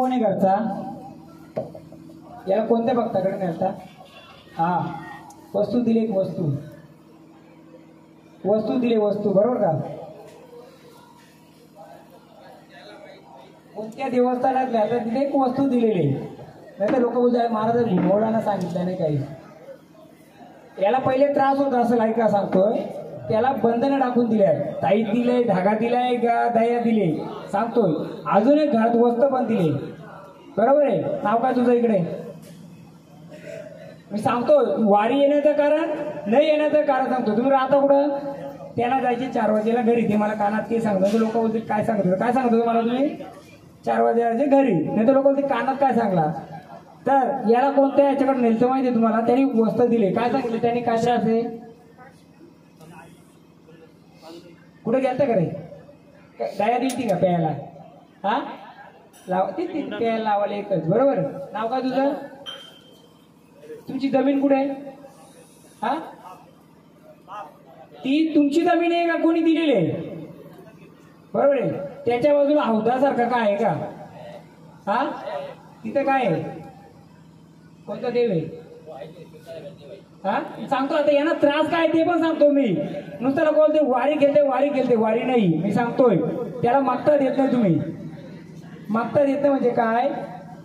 कोण आहे घरचा? याला कोणत्या भक्ताकडे नेलता? हा, वस्तू दिली, एक वस्तू दिली, वस्तू बरोबर का? कोणत्या देवस्थानात आता तिथे एक वस्तू दिलेली, नाही तर लोक बोलतात महाराज भीमोडांना सांगितलं नाही काही. याला पहिले त्रास होत असेल, ऐका सांगतोय, त्याला बंधनं टाकून दिल्या, ताईत दिले, धागा दिलाय, दया दिले, सांगतोय. अजून एक घरात वस्तू पण दिली, बरोबर आहे. नाव काय तुझं इकडे? मी सांगतो वारी येण्याचं कारण, नाही येण्याचं कारण सांगतो. तुम्ही राहता कुठं? त्याला जायचे 4 वाजेला घरी. ते मला कानात काही सांगतो, लोक बोलते काय सांगत होतं, काय सांगत होतं मला तुम्ही? 4 वाजेला घरी, नाही तर लोक बोलते कानात काय सांगला. तर याला कोणत्या याच्याकडे नेलतं माहिती आहे तुम्हाला? त्यांनी वस्तू दिले, काय सांगितलं त्यांनी? काय त्रास आहे? कुठे गेलता का रे? दया दिली का प्यायला? हा, लाव ती प्यायला लावायला एकच, बरोबर. नाव काय तुझं? तुमची जमीन कुठे आहे? हा, ती तुमची जमीन आहे का कोणी दिलेली आहे? बरोबर आहे. त्याच्या बाजूला हौदासारखं काय आहे का? हा, तिथं काय आहे? कोणता देव आहे? हा, सांगतो. आता यांना त्रास काय ते पण सांगतो मी. नुसतं लोक बोलते वारी खेळते, वारी नाही. मी सांगतोय त्याला मागता देत नाही तुम्ही. मागता देत नाही म्हणजे काय?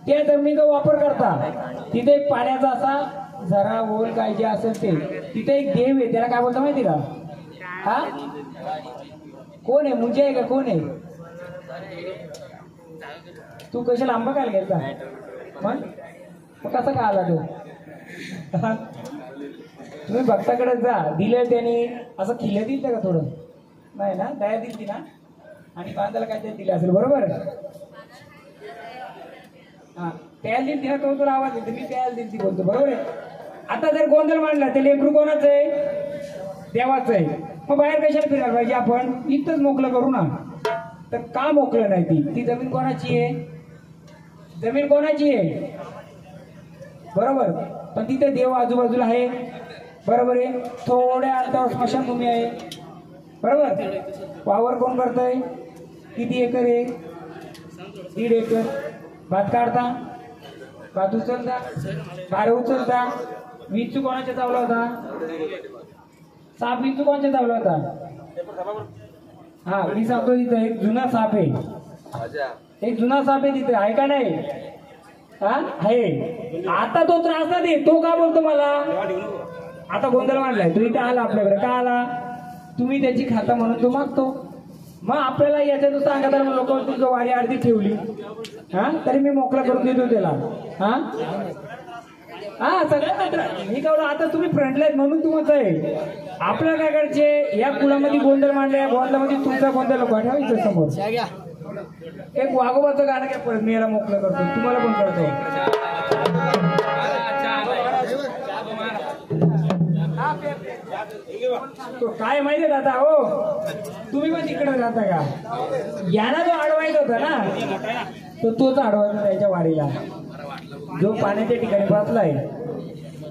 त्या जमिनीचा वापर करता. तिथे एक पाण्याचा असा झरा ओल काय जे असेल ते, तिथे एक देव आहे, त्याला काय बोलता माहिती का? हा, कोण आहे? मुंजे आहे का कोण आहे? तू कशाला आंबा काय घ्यायचा मग कसा का आला तो? तुम्ही भक्ताकडे जा, दिले त्यांनी असं खिले दिलं का थोडं? नाही ना, दया दिली ना, आणि बांधायला काहीतरी दिलं असेल, बरोबर. हा, प्यायला दिली ना, तो तुला आवाज देते, मी प्यायला दिली बोलतो, बरोबर आहे. आता जर गोंधळ मांडला ते लेकरू कोणाचं आहे? देवाचं आहे. मग बाहेर कशाला फिरायला पाहिजे आपण? इथंच मोकळं करू ना. तर का मोकळं नाही? ती जमीन कोणाची आहे? जमीन कोणाची आहे? बरोबर. पण तिथे देव आजूबाजूला आहे, बरोबर आहे. थोड्या अंतरावर स्मशानभूमी आहे, बरोबर. वावर कोण करतंय? किती एकर आहे? 1.5 एकर. भात काढता, भात उचलता, भार उचलता. विंचू कोणाच्या चावला होता? साप विंचू कोणाच्या चावला होता? हा, मी सांगतो तिथं एक जुना साप आहे, एक जुना साप आहे तिथे, आहे का नाही? हा, आहे. आता तो त्रास नाही देत, तो का बोलतो मला? आता गोंधळ मांडलाय, तो इथे आला आपल्याकडे, का आला? तुम्ही त्याची खाता म्हणून तो मागतो. मग आपल्याला याच्यातून सांगा तर लोक तुझं वारी अर्धी ठेवली, हा, तरी मी मोकळा करून देतो त्याला. हा हा, सगळं मी का आता तुम्ही फ्रंटला आहेत म्हणून तुमचं आहे. आपल्या काय करायचे? या कुळामध्ये गोंधळ मांडले, गोंधळामध्ये तुमचा गोंधळ लोक ठेवायचं समोर. एक वाघोबाचं गाणं काय परत मी याला मोकळं करतो, तुम्हाला पण करतो. तो काय माहिती राहता हो, तुम्ही पण तिकडे राहता का? याला जो अडवायचा होता ना, तो तोच अडवायचा त्याच्या वारीला, जो पाण्याच्या ठिकाणी बसलाय.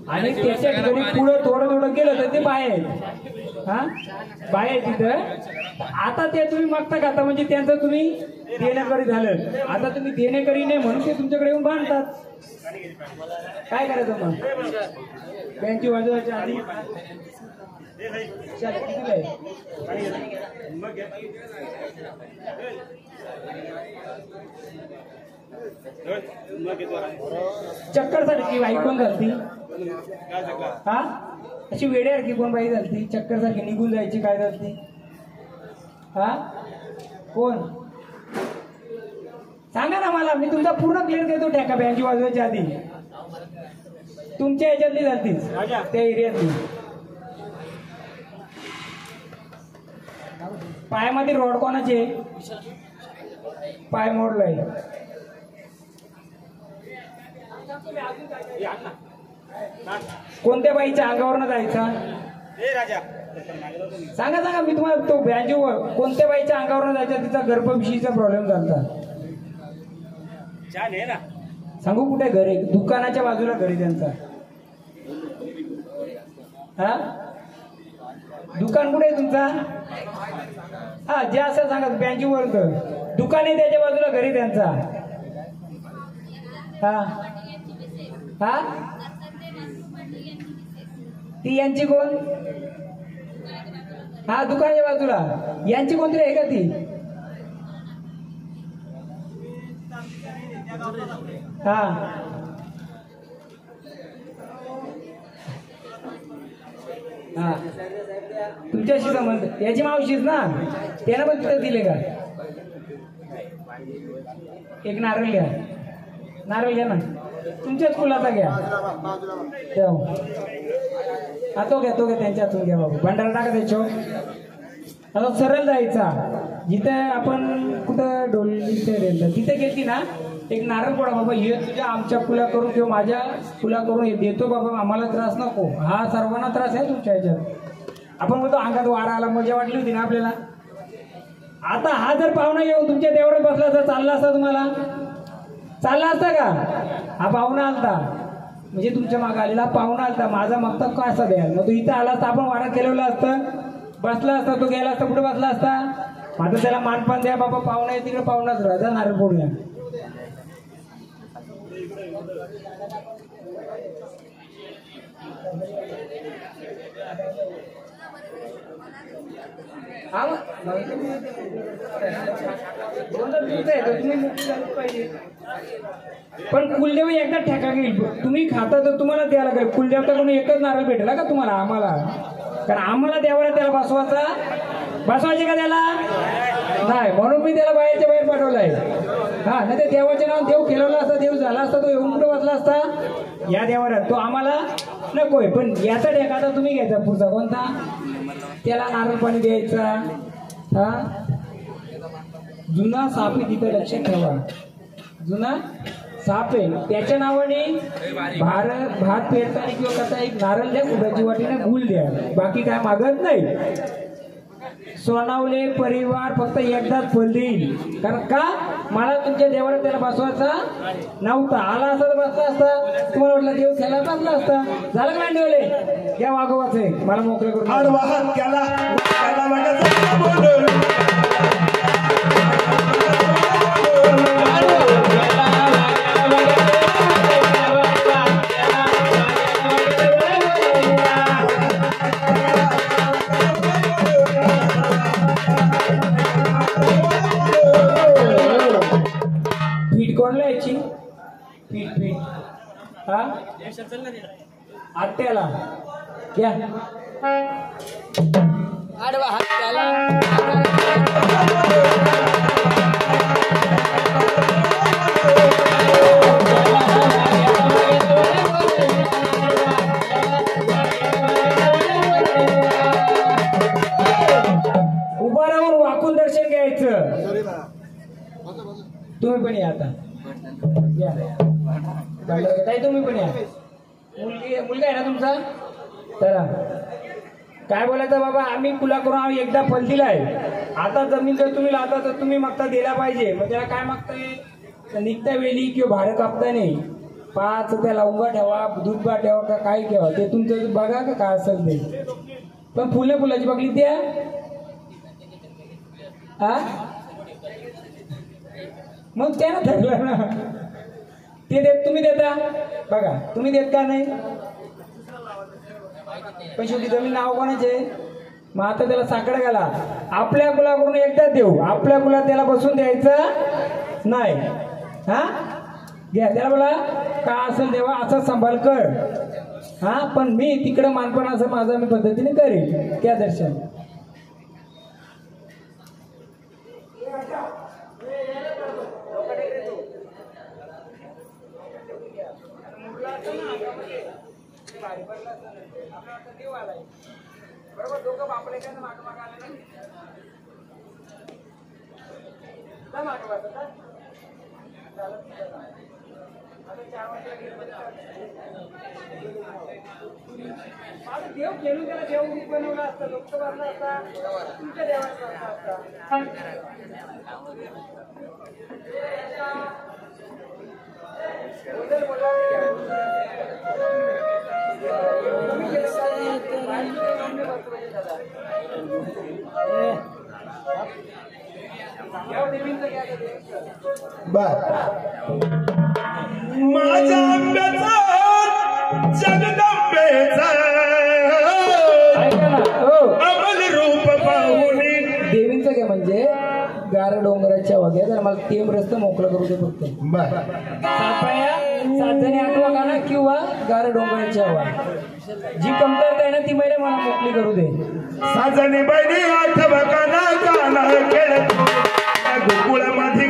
आणि त्याच्या ठिकाणी पुढं थोडं गेलं तर ते बाहेर. हा, बाहेर तिथं. आता ते तुम्ही मागता खाता म्हणजे त्यांचं तुम्ही देणेकरी झालं. आता तुम्ही देणेकरी नाही म्हणून ते तुमच्याकडे येऊन बांधतात. काय करायचं मग? त्यांची वाजवायच्या आधी चक्कर सारखी बाई कोण घालती? हा, अशी वेड्यासारखी कोण बाई घालती? चक्कर सारखी निघून जायची काय घालती? हा, कोण सांगा ना मला, मी तुमचा पूर्ण क्लिअर देतो. ठेका बँची वाजवायच्या आधी तुमच्या ह्याच्यातली जातीच, त्या एरियातली. पायामध्ये रोड कोणाचे? पाय मोडलाय. कोणत्या बाईच्या अंगावर जायचा? सांगा सांगा, मी तुम्हाला तो बँजो कोणत्या बाईच्या अंगावर जायचा? तिचा गर्भविषयीचा प्रॉब्लेम झाला. सांगू कुठे घर आहे? दुकानाच्या बाजूला घर आहे त्यांचा. हा, दुकान कुठे आहे तुमचा? हा, जे असं सांगा बँजूवर दुकान आहे त्याच्या बाजूला घरी त्यांचा. हा हा ती यांची कोण? हा दुकानाच्या बाजूला यांची कोणतरी आहे का ती? हा हा तुमच्याशी संबंध याची मावशीच ना, त्याला पण तिथं दिले का? एक नारळ घ्या, नारळ घ्या ना, तुमच्याच फुलाचा घ्या. तो घ्या त्यांच्या हातून घ्या बाबू. भंडारा टाका त्याच्यावर. आता सरळ जायचा जिथं आपण कुठं डोली तिथे गेली ना, एक नारळ पडा बाबा, हे तुझ्या आमच्या फुला करून किंवा माझ्या फुला करून हे देतो बाबा, आम्हाला त्रास नको. हा सर्वांना त्रास आहे तुमच्या ह्याच्यात. आपण म्हणतो अंगात वारा आला, मजा वाटली होती ना आपल्याला. आता हा जर पाहुणा येऊन तुमच्या देवळात बसला तर चालला असता तुम्हाला? चालला असता का? हा पाहुणा आलता म्हणजे तुमच्या मागे आलेला पाहुणा आलता, माझा मागता कसा द्याल? मग तो इथं आला असता, आपण वारा केलेला असतं, बसला असता, तो गेला असता, कुठे बसला असता? आता त्याला मानपान द्या बाबा, पाहुणा आहे तिकडे पाहुणाच राहा, नारळ फोडूया. पण कुलदेव एकदा ठेका घेईल, तुम्ही खाता तर तुम्हाला द्यायला लागेल. कुलदेवताकडून एकच नारळ भेटला का तुम्हाला? आम्हाला, कारण आम्हाला देवाला त्याला बसवायचे का त्याला? नाही, म्हणून मी त्याला बाहेरच्या बाहेर पाठवलाय. हा नाही ते देवाचे नाव देव खेळवला असता, देव झाला असता, तो येऊन कुठे बसला असता? या देवाला. तो आम्हाला नकोय, पण याचा ठेका आता तुम्ही घ्यायचा. पुढचा कोणता? त्याला नारळ पाणी द्यायचा. हा जुना साप आहे तिथं, लक्षात ठेवा. जुना साप आहे, त्याच्या नावाने भात पेरताना किंवा कसा एक नारळ द्या, कुडाची वाटीने गुल द्या, बाकी काय मागत नाही. सोनावले परिवार फक्त एकदाच फल देईल. कारण का? मला तुमच्या देवाला त्याला बसवायचा नव्हता. आला असता तर बसला असता, तुम्हाला वाटलं देव त्याला बसला असता. झालं का मांडवले? या वागवाचे मला मोकळे करून हा आट्याला क्या आडवा हात्याला उभा राहून वाकून दर्शन घ्यायचं. तुम्ही पण या आता, ताई तुम्ही पण या. मुलगा आहे ना तुमचा? चला, काय बोलायचं बाबा, आम्ही कुला करून आम्ही एकदा फल दिलाय. आता जमीन जर तुम्ही लावता तर तुम्ही मागता दिला पाहिजे. मग त्याला काय मागताय? निघता वेळी किंवा भाडं कापता नाही, 5 त्याला उंगा ठेवा, दूधबा ठेवा का काय ठेवा, ते तुमचं बघा का काय असेल ते. पण फुलाची बघली द्या. हा मग त्यानं ठरलं ना, ते देत तुम्ही देता बघा, तुम्ही देत का नाही? पण शेवटी जमीन नाव कोणाचे? मग आता त्याला साकडं घाला. आपल्या कुलाकडून एकदा देऊ, आपल्या कुलात त्याला बसून द्यायचं नाही. हा घ्या, त्याला बोला का असेल देवा असा सांभाळ कर. हा पण मी तिकडं मानपण असं माझं मी पद्धतीने करेन. क्या दर्शन बरोबर. दोघं बापले का माग माग आले ना माग वाटत देव खेळून त्याला देव बनवला असता, लोक बनला असता, तुमच्या देवाला असता. बर माझ्या आंब्याचा जगदंबेचा ऐका ना हो अमल रूप पाहून देवींचं काय म्हणजे गार डोंगराच्या वगैरे तर मला तेम रस्ता मोकळा करू दे फक्त सात जणी आठवा गाणं किंवा गार डोंगराच्या हवा जी कमतरता आहे ना ती महिला मला मोकळी करू दे साजणी बहिणी आठव काना काना खेळत गोकुळ मध्ये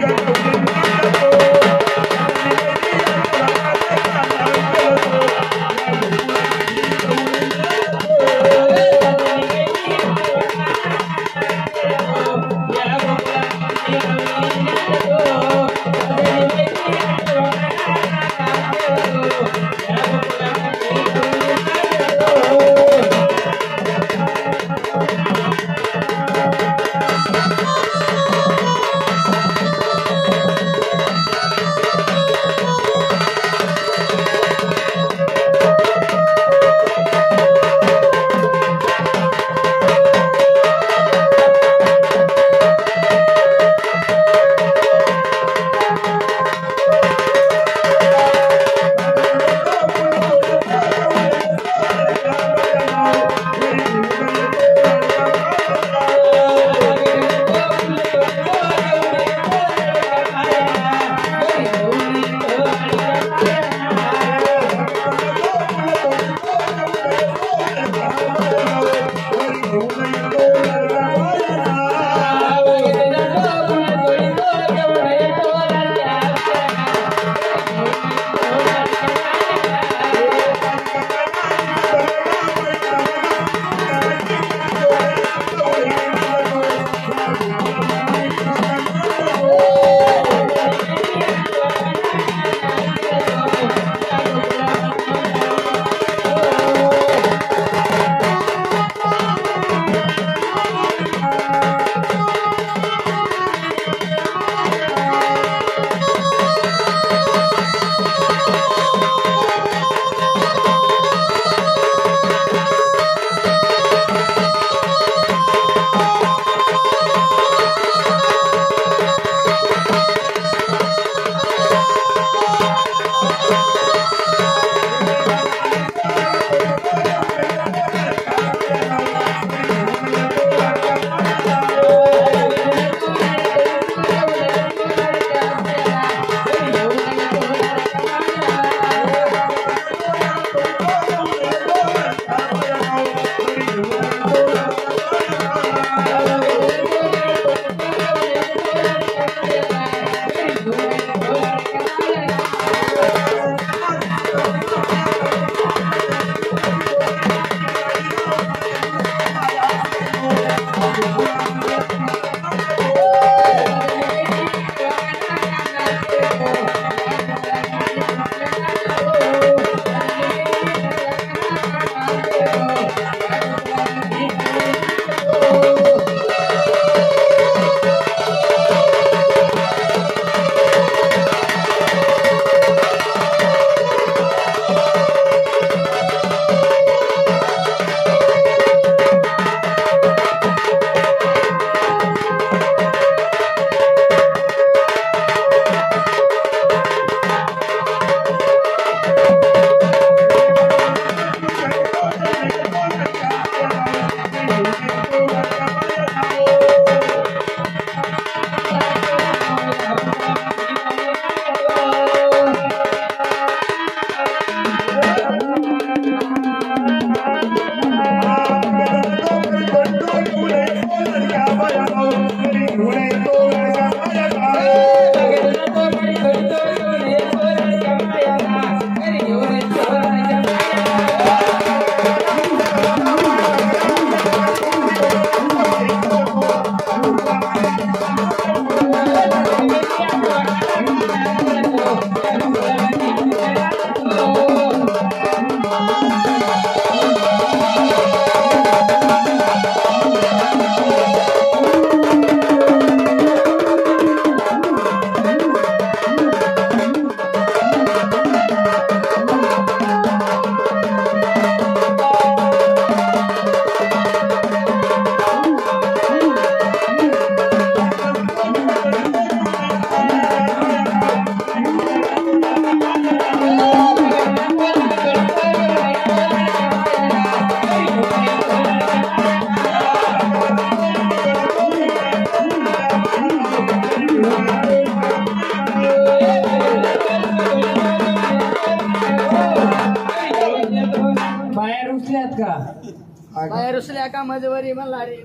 बाहेर रुसल्या का मजवरी मला रे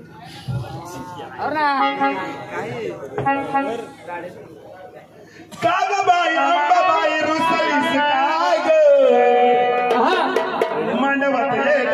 हो ना का ग बाई अंबाबाई रुसलीस काय ग मांडवात ये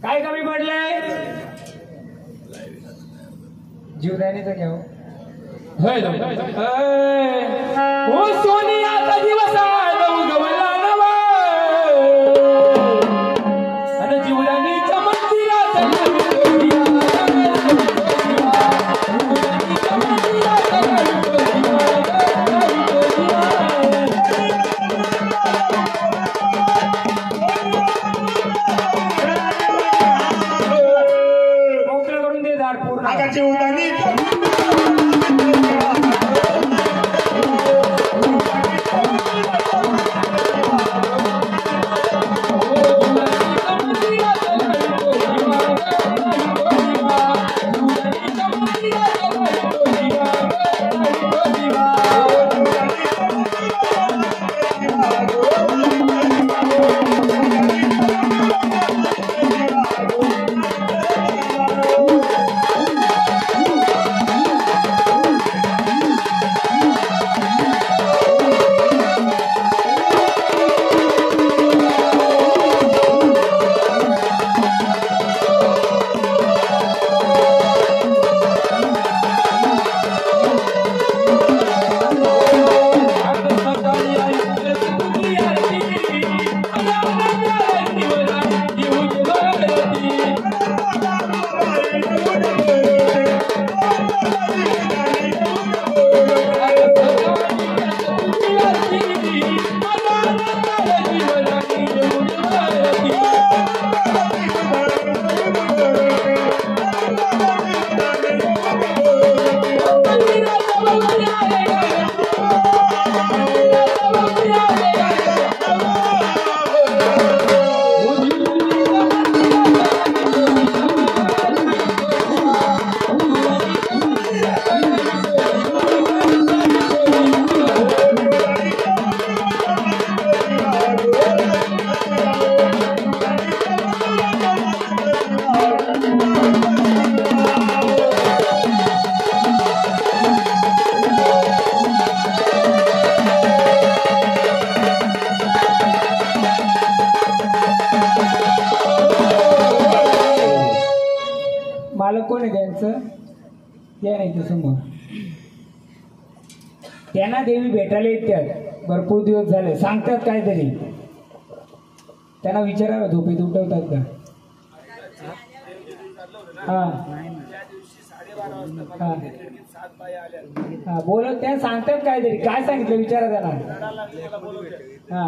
काय कमी पडलंय जीवदानीचं घ्याव हो सोनियाचा दिवस उगवला नवा आणि जीवदानीच्या मंदिरात इथं या नाही इथं समोर. त्यांना देवी भेटायला येतात भरपूर दिवस झाले सांगतात काहीतरी. त्यांना विचारा झोपेत उठवतात का? हा हा बोलत त्या सांगतात काहीतरी. काय सांगितलं विचारा त्यांना. हा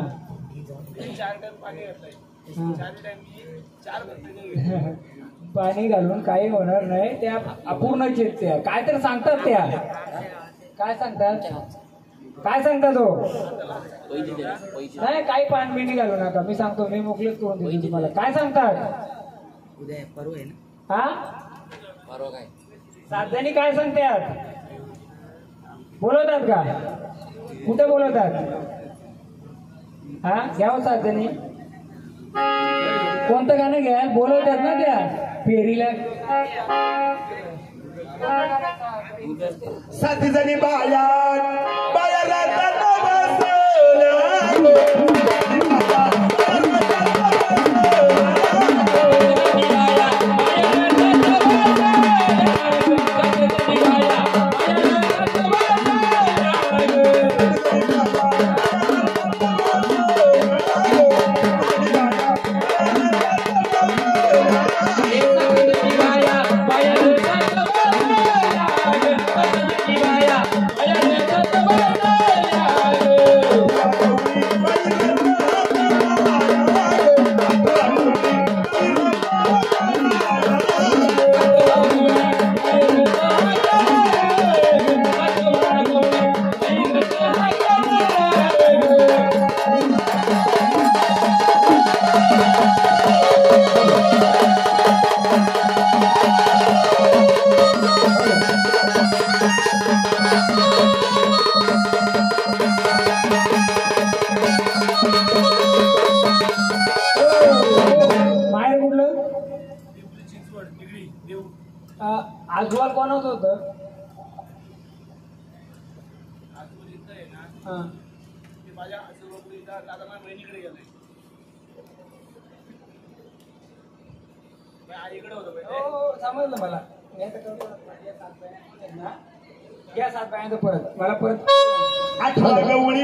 पाणी घालून काही होणार नाही. त्या अपूर्णच आहेत त्या. काय तर सांगतात त्या. काय सांगतात? काय सांगतात हो? नाही काही पाणी बिणी घालू नका. मी सांगतो मी मोकळीच करून देतो तुम्हाला. काय सांगतात? उद्या परवा आहे ना? हा परवा काय? 7 जणी काय सांगतात? बोलवतात का? कुठे बोलवतात? हा घ्यावं 7 जणी. कोणतं गाणं घ्या? बोलवतात ना त्या फेरीला. 7 जणी बाया आजोबा कोणाचं होतं? समजलं मला. या 7 बायांचं परत मला परत 8 गवळी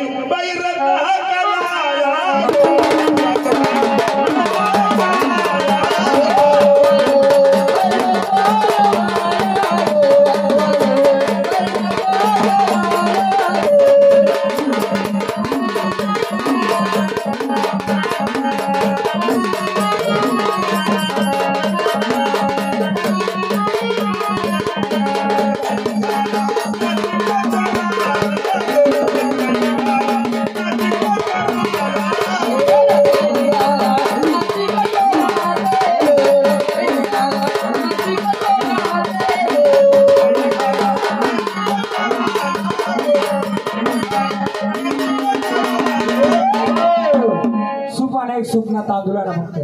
सुपना तांदूळा ना फक्त.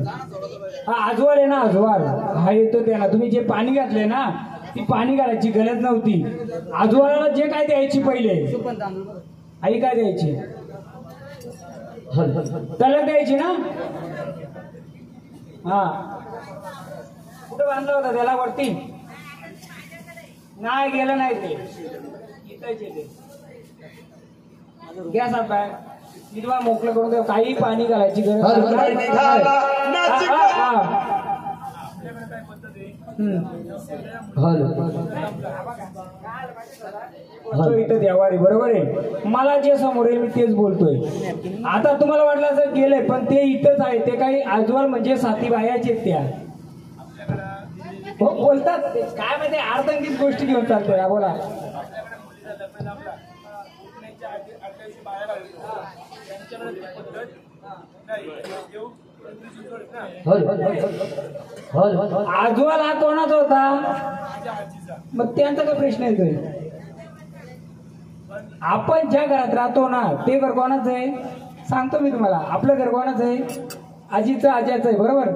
हा आजवाल आहे ना आजवाल हा येतो त्याला. तुम्ही जे पाणी घातले ना ती पाणी घालायची गरज नव्हती. आजवाला जे काय द्यायची पहिले आई काय द्यायची? तलक द्यायची ना. हा कुठं बांधला होता त्याला वरती? नाही गेलं नाही ते इथं घ्या 7 बाय. मी तुम्हाला मोकळं करून देऊ. काही पाणी घालायची गरज इथं देवारी बरोबर आहे. मला जे समोर आहे मी तेच बोलतोय. आता तुम्हाला वाटलं असं गेलंय पण ते इथंच आहे. ते काही आजवाल म्हणजे 7 बायाचे त्या हो बोलतात. काय माहिती अर्धंगीत गोष्टी घेऊन चालतोय. बोला आजवाल हा कोणाचा होता? मग त्यांचा काय प्रश्न येतोय? आपण ज्या घरात राहतो ना ते घर कोणाचं आहे? सांगतो मी तुम्हाला. आपलं घर कोणाचं आहे? आजीचं आज्याचं आहे बरोबर.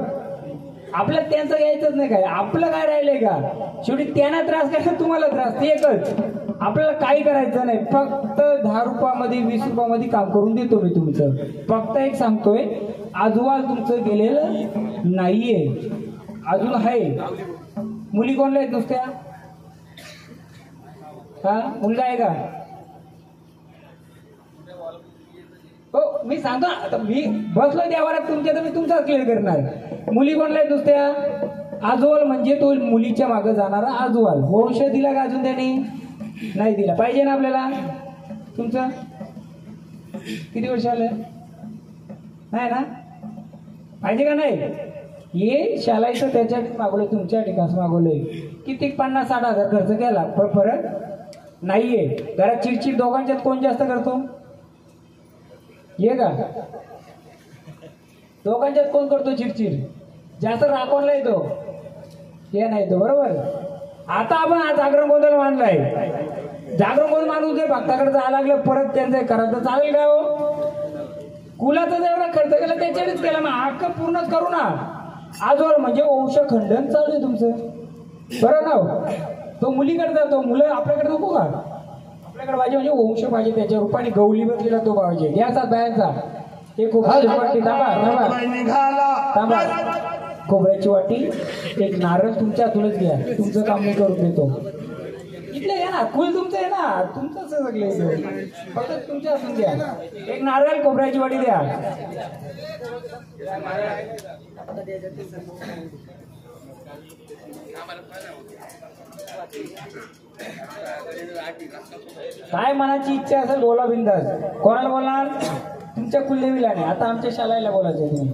आपल्याला त्यांचं घ्यायचंच नाही. काय आपलं काय राहिलंय का? शेवटी त्यांना त्रास काय तुम्हाला त्रास ते एकच. आपल्याला काही करायचं नाही. फक्त 10 रुपयामध्ये 20 रुपयामध्ये काम करून देतो मी तुमचं. फक्त एक सांगतोय आजोबाल तुमचं गेलेलं नाहीये अजून आहे. मुली कोणला आहेत नुसत्या? हा मुलगा आहे का? हो मी सांगतो ना, आता मी बसलो देवारात तुमच्या तर मी तुमचाच क्लिअर करणार. मुली कोणला आहेत नुसत्या? आजोल म्हणजे तो मुलीच्या मागे जाणारा आजोल. वंश दिला का अजून त्यांनी? नाही दिला. पाहिजे ना आपल्याला? तुमचं किती वर्ष आलं? नाही ना? पाहिजे का नाही? हे शालायचं त्याच्या मागवलं, तुमच्या ठिकाणी मागवलंय. किती 50-60 हजार खर्च केला, फरक नाहीये. घरात चिडचिड दोघांच्यात कोण जास्त करतो? ये का? दोघांच्यात कोण करतो चिडचिड जास्त? राखवला येतो हे नाही तो. बरोबर. आता आपण हा जागरण गोंधळ मानलाय. जागरण गोंधळ माणूस जर भक्ताकडे जायला लागलं परत त्यांचं करा तर चालेल का हो? कुलाचा जेवढा खर्च केला त्याच्यानेच केला ना, हक्क पूर्णच करू ना. आजोल म्हणजे वंश खंडन चालू आहे तुमचं. बरं ना हो? तो मुलीकडे जातो, मुलं आपल्याकडे नको का? आपल्याकडे पाहिजे म्हणजे वंश पाहिजे, त्याच्या रूपाने गवली बसलेला तो पाहिजे. घ्याचा बायांचा एक खोबऱ्याची वाटी. थांबा खोबऱ्याची वाटी, एक नारळ तुमच्या हातूनच घ्या. तुमचं काम मी करून देतो. इथलं घ्या ना, कुल तुमचं आहे ना, तुमचंच सगळे, फक्त तुमच्या हातून घ्या. एक नारळ खोबऱ्याची वाटी द्या. काय मनाची इच्छा असेल बोला बिंदास. कोणाला बोलणार? तुमच्या कुलदेवीला नाही. आता आमच्या शाळेला बोलायचं तुम्ही.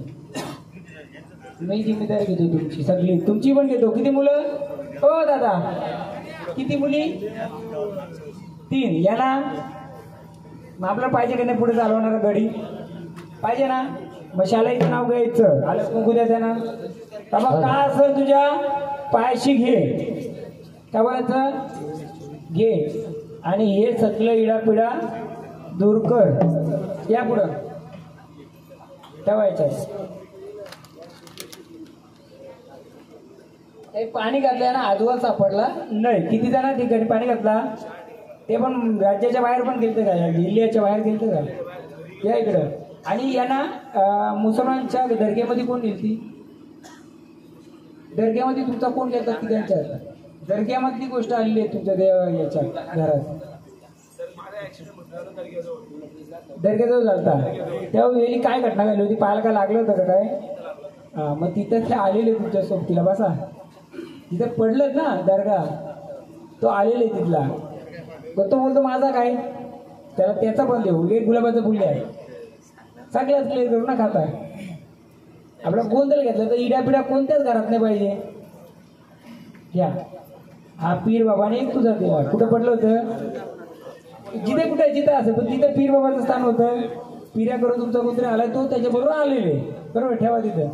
मी जिम्मेदारी घेतो तुमची सगळी, तुमची पण घेतो. किती मुलं हो दादा? किती मुली? 3. या ना. मग आपल्याला पाहिजे का नाही पुढे चालवणारा गडी? पाहिजे ना. मग शाळेचं नाव घ्यायचं, आलं कुंकू द्यायचं ना. बाबा का असं तुझ्या पायाशी घे, काय बोलायचं? घे. आणि हे सगळं इडापिडा दूर कर. या पुढं ठेवायचं. पाणी घातलंय ना, आजोबा सापडला नाही. किती जण ठिकाणी पाणी घातला? ते पण राज्याच्या बाहेर पण गेलते का? जिल्ह्याच्या बाहेर गेलते का? या इकडं. आणि यांना मुसलमानच्या दर्ग्यामध्ये कोण गेलती? दर्ग्यामध्ये तुमचा कोण गेलता? तिघांच्या दर्ग्यामधली गोष्ट आलेली आहे तुमच्या याच्या घरात. दर्ग्याजवळ झालता तेव्हा वेळी काय घटना घडली होती? पाहायला काय लागलं होतं का काय? मग तिथं ते आलेले तुमच्या सोबतीला. बसा तिथं पडलं ना दर्गा, तो आलेले तिथला. तो बोलतो माझा काय? त्याला त्याचा पण देऊ. एक गुलाबाचं फुले आहे. सगळ्याच क्लिअर करू ना खाता. आपला गोंधळ घेतला तर इड्यापिड्या कोणत्याच घरात नाही पाहिजे. घ्या. हा पीर बाबाने एक तुझा दिला. कुठं पडलं होतं? जिथे कुठे जिथं असं पण तिथं पीर बाबाचं स्थान होतं. पिऱ्या करून तुमचा कुत्रे आलाय, तो त्याच्याबरोबर आलेले. बरोबर ठेवा तिथं.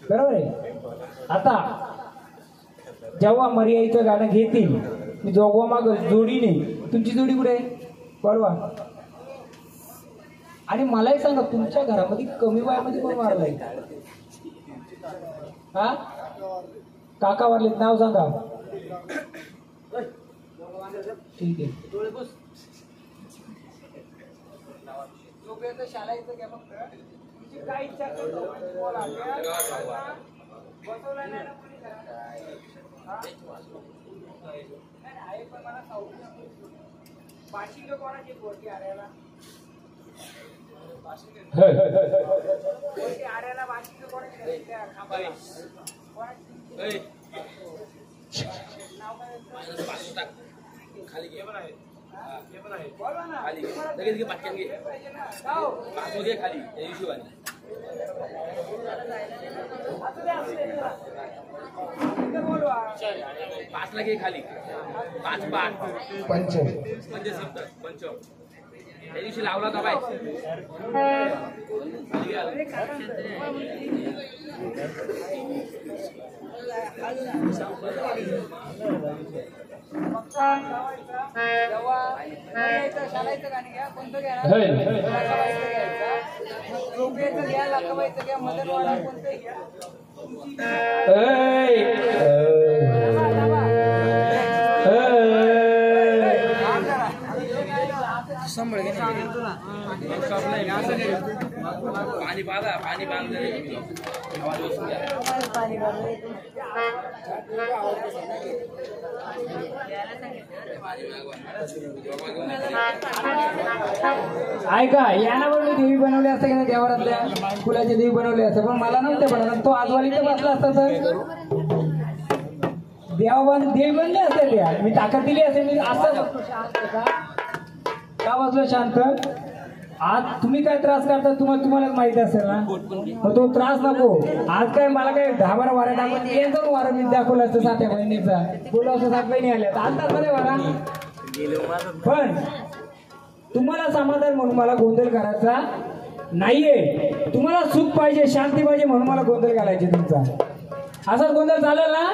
बरोबर आहे. आता जेव्हा मर्याईचं गाणं घेतील, मी जोगवा माग जोडीने. तुमची जोडी कुठे आहे? बरोबर. आणि मलाही सांगा तुमच्या घरामध्ये कमी वयामध्ये कोण वारलाय? हा काका वारलेत, नाव सांगा. ठीक आहे. शाळेचं घ्या फक्त. तुमची काय इच्छा असेल बोला. बसवला नाही ना कोणी घरात? आहे पण मला बाशिंग कोणाची वरती आऱ्याला? वरती आऱ्याला बाशिंग कोणाची? त्या खांबाला कोणाची? नाव काय? खाली घे पण आहे. बोला ना. खाली लगेच घे, पाटक्यान घे. पाच घे खाली या हिशोबाने. पाचला घे खाली. 5 पंच समजा पंच त्या दिवशी लावला का बाय? शाळेचं गाणं घ्या. कोणतं घ्या? झोपेचं घ्या, लाखाबाईचं घ्या, मदनवाडा कोणतं घ्या. पाणी बांधा, पाणी बांधलं. पाणी ऐका यांना पण मी देवी बनवले असते की नाही देवारातल्या फुलाची देवी बनवली असते पण मला नव्हते बनवत तो आजवालीत बसला असता तर देवी बनले असते त्या मी ताकद दिली असेल मी असं का वाजलो शांत आज तुम्ही काय त्रास करता तुम्हालाच माहिती असेल ना मग तो त्रास नको आज काय मला काय 10-12 वारा टाकून येऊन जाऊन वारा मी दाखवलं असतं 7 महिन्याचा बोला असं 7 महिने आल्या आता मध्ये वारा पण तुम्हाला समाधान म्हणून मला गोंधळ करायचा नाहीये तुम्हाला सुख पाहिजे शांती पाहिजे म्हणून मला गोंधळ घालायचे तुमचा असाच गोंधळ चालेल ना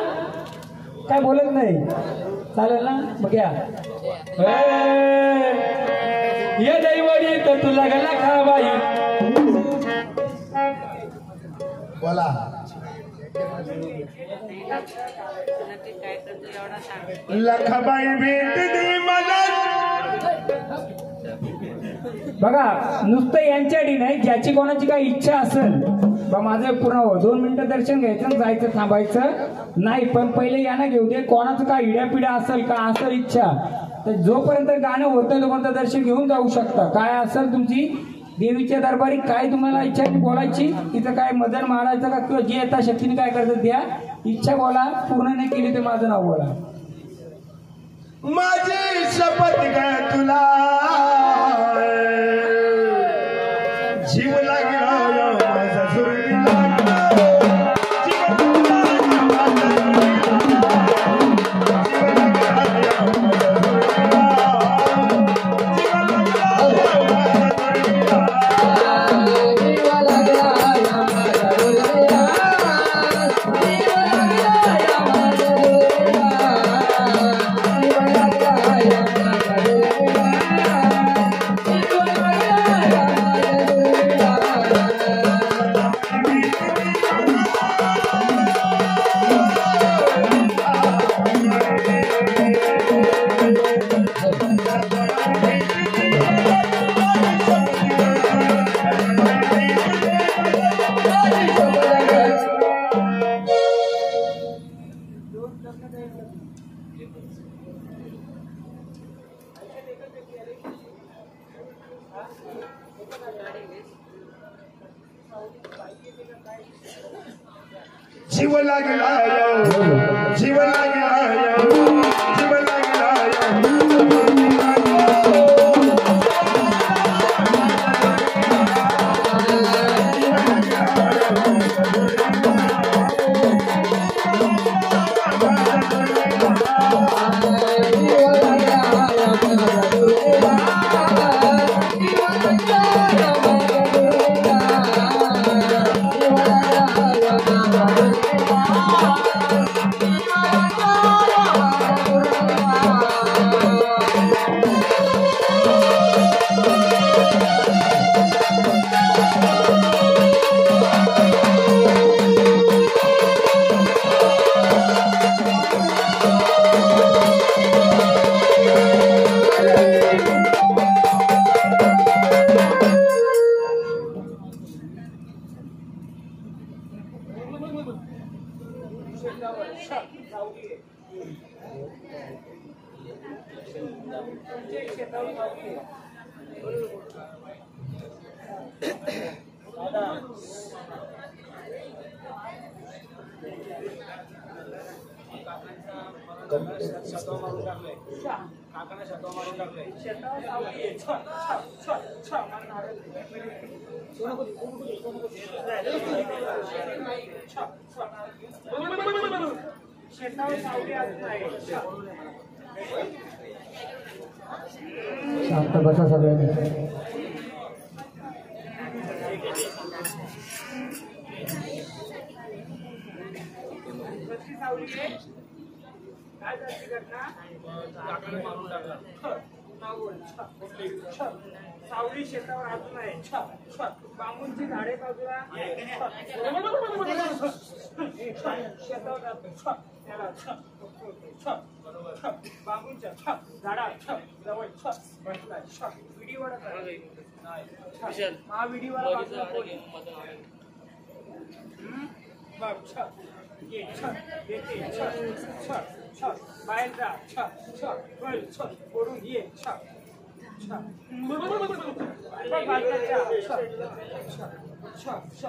काय बोलत नाही चालेल ना मग या ये दैवडी तर तुला गला खा बाई बोला लखबाई भेट दे मला बघा नुसतं यांच्यासाठी नाही ज्याची कोणाची काही इच्छा असेल बा माझं पूर्ण हो 2 मिनिटं दर्शन घ्यायचं जायचं थांबायचं नाही पण पहिले यांना घेऊ दे कोणाचं काय इड्यापिड्या असेल का असेल इच्छा तर जोपर्यंत गाणं होतं तोपर्यंत दर्शन घेऊन जाऊ शकता काय असेल तुमची देवीच्या दरबारी काय तुम्हाला इच्छा बोलायची तिथं काय मदन मारायचं का किंवा जे येता शक्तीने काय करतात द्या इच्छा बोला पूर्ण नाही केली तर माझं नाव बोला माझी शपथ काय तुला जीव लागला माझा सुरली जीव लागला जीव लागला जीव लागला शांत बसा सगळ्यांनी सावली शेतावर अजून आहे बांबूंची झाडे बाजूला शेतावर बांबूंच्या झाडा जवळ बसलाय विडी वाढत आहे हा विडी वाढ बघ छ ये छ येते छ छ छ बाहेर जा छ छ बल छ ओढून ये छ छ बघ बालकांच्या छ छ छ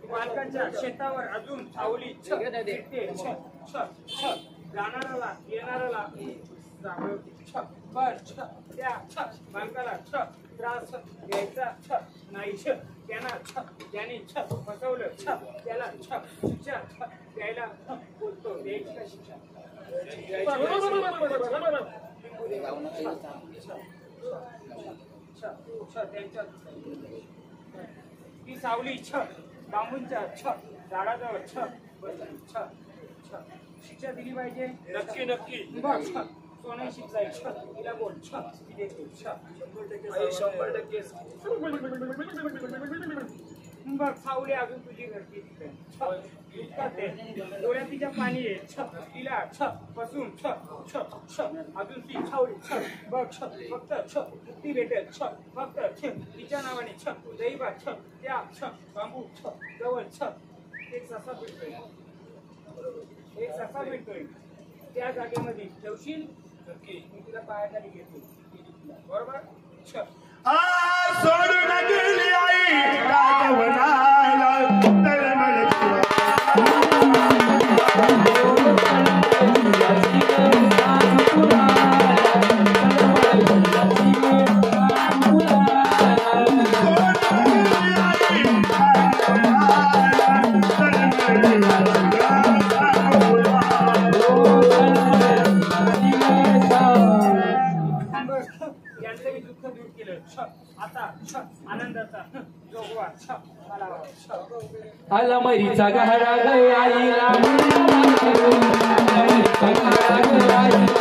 बालकांच्या शेतावर अजून सावली छ येते छ छ छ जाणाऱ्याला येणाऱ्याला छ बर छ त्या छ बालकाला छ त्रास घ्यायचा छ नाही छ त्यांना छ त्याने छ फसवलं छ त्याला छ शिक्षा छ द्यायला बोलतो द्यायची का शिक्षा त्यांच्या ती सावली छ बांबूंच्या छ झाडाजवळ छ बसली छ छ शिक्षा दिली पाहिजे नक्की नक्की बघ छ सोने शिकलाय छ तिला बोल छ ती देते छ 100% बघ सावली अजून तुझी घरची डोळ्यात तिच्या पाणी आहे छ तिला छ बसून छ छ छ अजून ती सावली छ बघ छ फक्त छ मुक्ती भेटेल छ फक्त छ तिच्या नावाने छ दैवा छ त्या छ बांबू छ जवळ छ एक ससा भेटतोय त्या जागेमध्ये ठेवशील मी तिला पायाखाली घेतो बरोबर छ सोडून गेली आई रागवणाला तळमळ यांचंही दुःख दूर केलं छ आता छ आनंदाचा जोगवा छ मला छ आला मरीचा गहरा ग आईला मरीचा गहरा ग आईला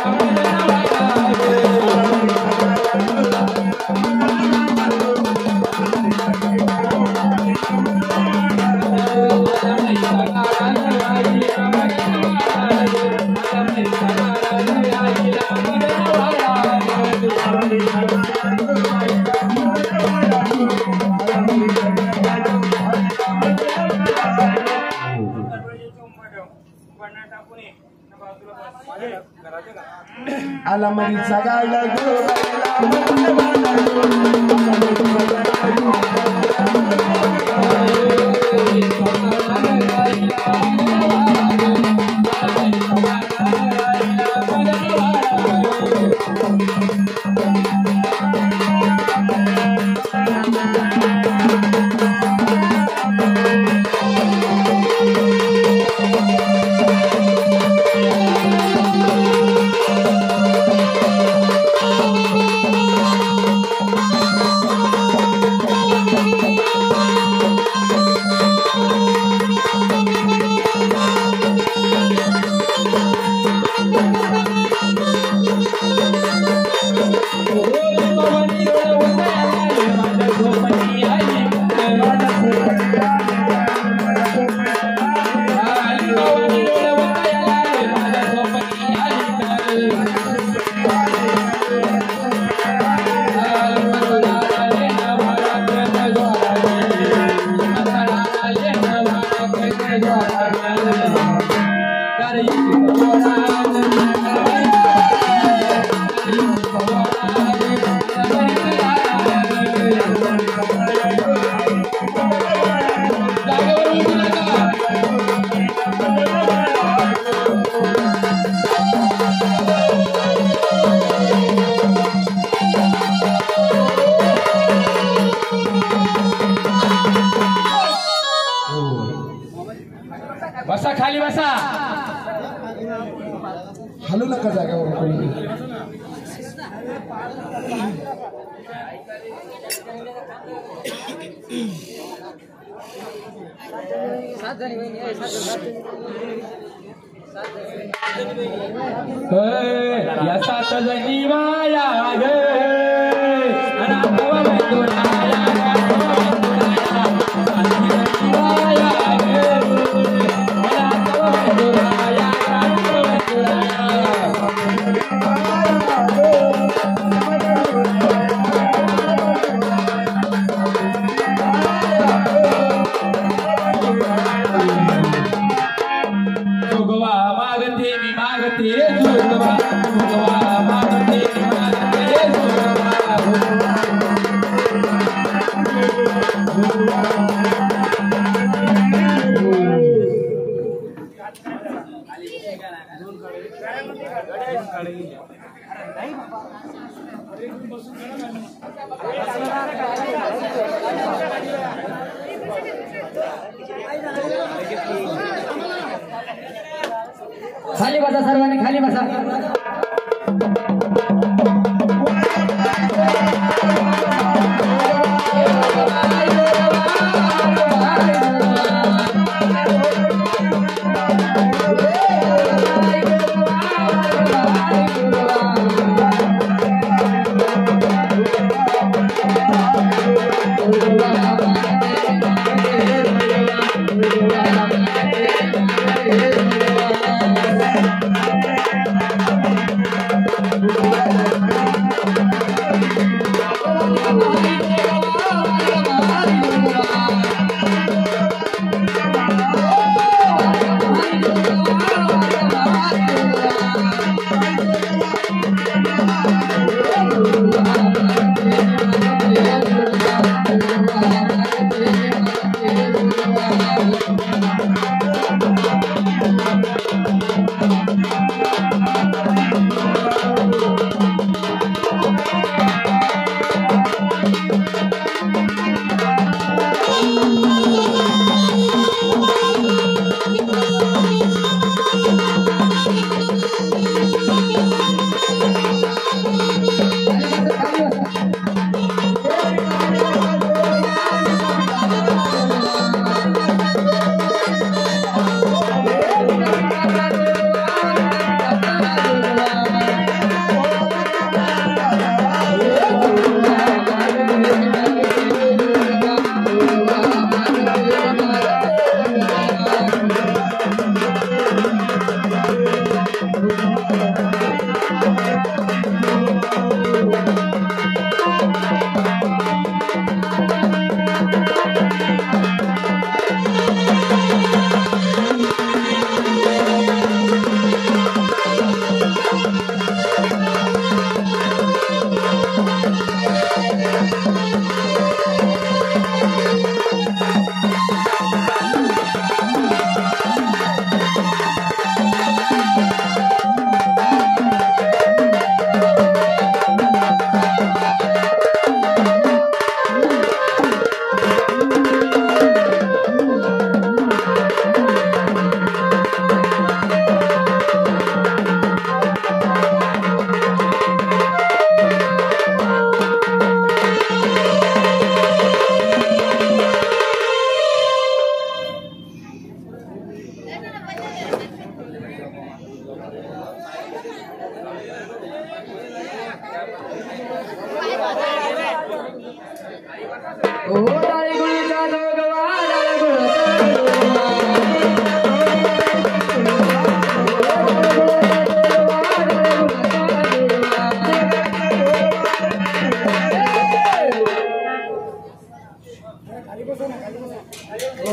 आला मरीचा गायला बसा खाली बसा हलू नका जागेवर कोणी या सात जणी माया ग अनाथवा बंधुराया खाली बसा सर्वांनी खाली बसा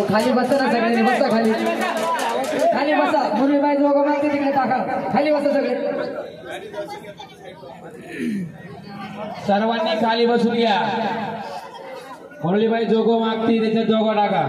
खाली बसा ना सगळ्यांनी बसा खाली खाली बसा मुरलीबाई जोगो मागते तिकडे टाका खाली बसा सगळे सर्वांनी खाली बसून घ्या मुरलीबाई जोगो मागती त्याच्यात जोगो टाका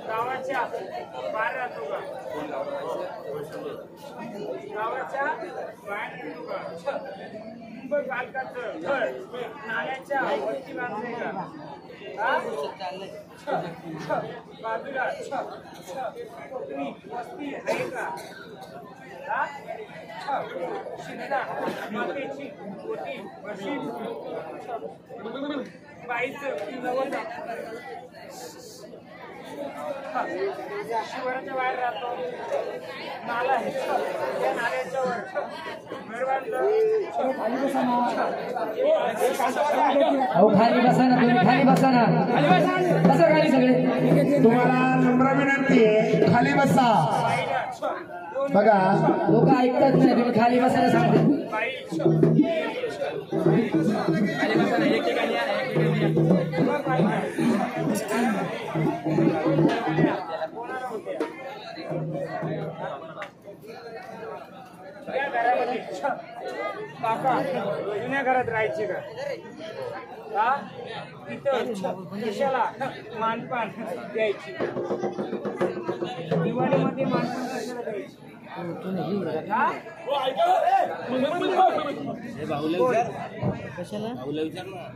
गावाच्या बाहेर राहतो का गावाच्या बाहेर राहतो का मुंबई पालकाचं घर नाल्याच्या वरती बांधले का बाजूला कोकणी वस्ती आहे का शिंदा मातेची मोठी मशीन बाईचं नवल शिवाराच्या बाहेर राहतो नाला आहे त्या नाल्याच्या वर घर बांधलं खाली बसा ना तुम्ही खाली बसा ना बसा खाली सगळे तुम्हाला नम्र विनंती आहे खाली बसा बघा लोक ऐकतात नाही तुम्ही खाली बसायला सांगते कोणाला या घरामध्ये काका जुन्या घरात राहायचे का हा तिथं कशाला मानपान द्यायची दिवाळीमध्ये मानपान कशाला द्यायची हा?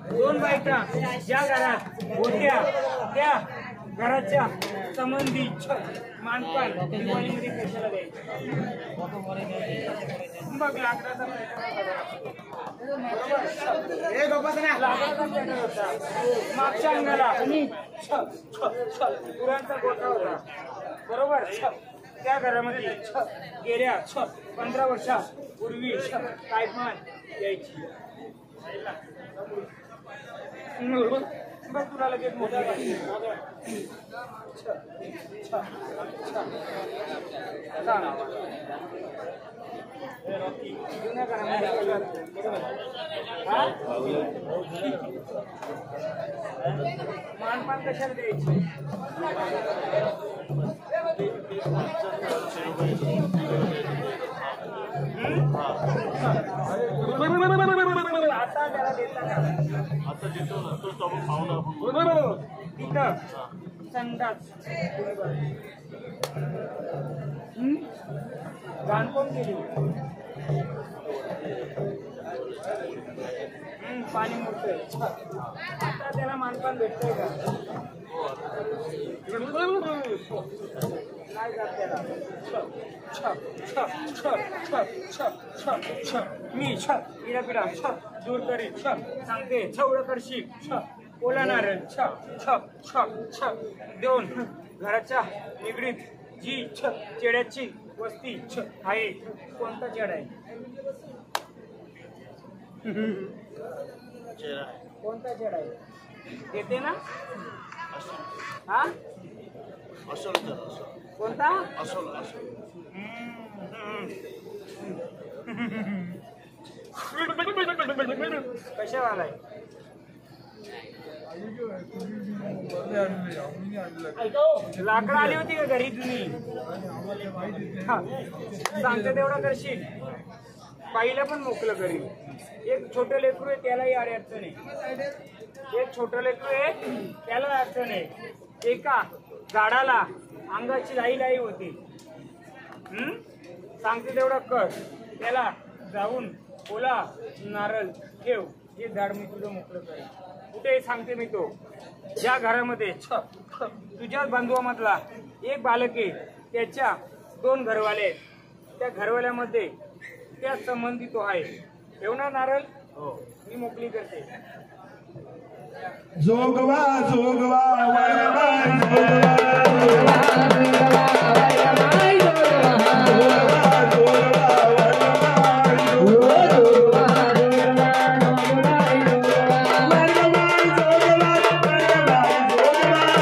दोन बायका ज्या घरात होत्या त्या घराच्या संबंधी मानपान दिवाळीमध्ये कशाला द्यायचे बघ लाकडाचा होता मागच्या अंगाला पुरांचा गोठा होता बरोबर त्या घरामध्ये गेल्या 15 वर्षापूर्वी तायमान यायची बघ तुला लगेच मोठा जुन्या घरामध्ये मानपान कशाला द्यायची आता त्याला देता का आता देतो ना तो आपण खाऊ ना तिथं संडास गाण कोण केली पाणी मोठं आता त्याला मानपान भेटतंय का नाही जात त्याला मी पिढा पिढा दूर करीत सांगते छवळ करशील ओलाणार देऊन घराच्या निगडीत जी चेड्याची वस्ती आहे कोणता चेड आहे कोणता चेड आहे देते ना हा कोणता कशाला आहे लाकडं आली होती का घरी तुम्ही सांगते तेवढा करशील बाईला पण मोकलं घरी एक छोटं लेकरू आहे त्यालाही आडी अडचण आहे एक छोटं लेकरू आहे त्याला अडचण आहे एका झाडाला अंगाची लाई लाई होती सांगते तेवढा कर त्याला जाऊन ओला नारळ ठेव हे झाड मी तुझं मोकळं करेन कुठे सांगते मी तो ज्या घरामध्ये तुझ्याच बंधुमधला एक बालक आहे त्याच्या 2 घरवाले त्या घरवाल्यामध्ये त्या संबंधी तो आहे ठेवणार नारळ मी मोकळी करते जोगवा जोगवा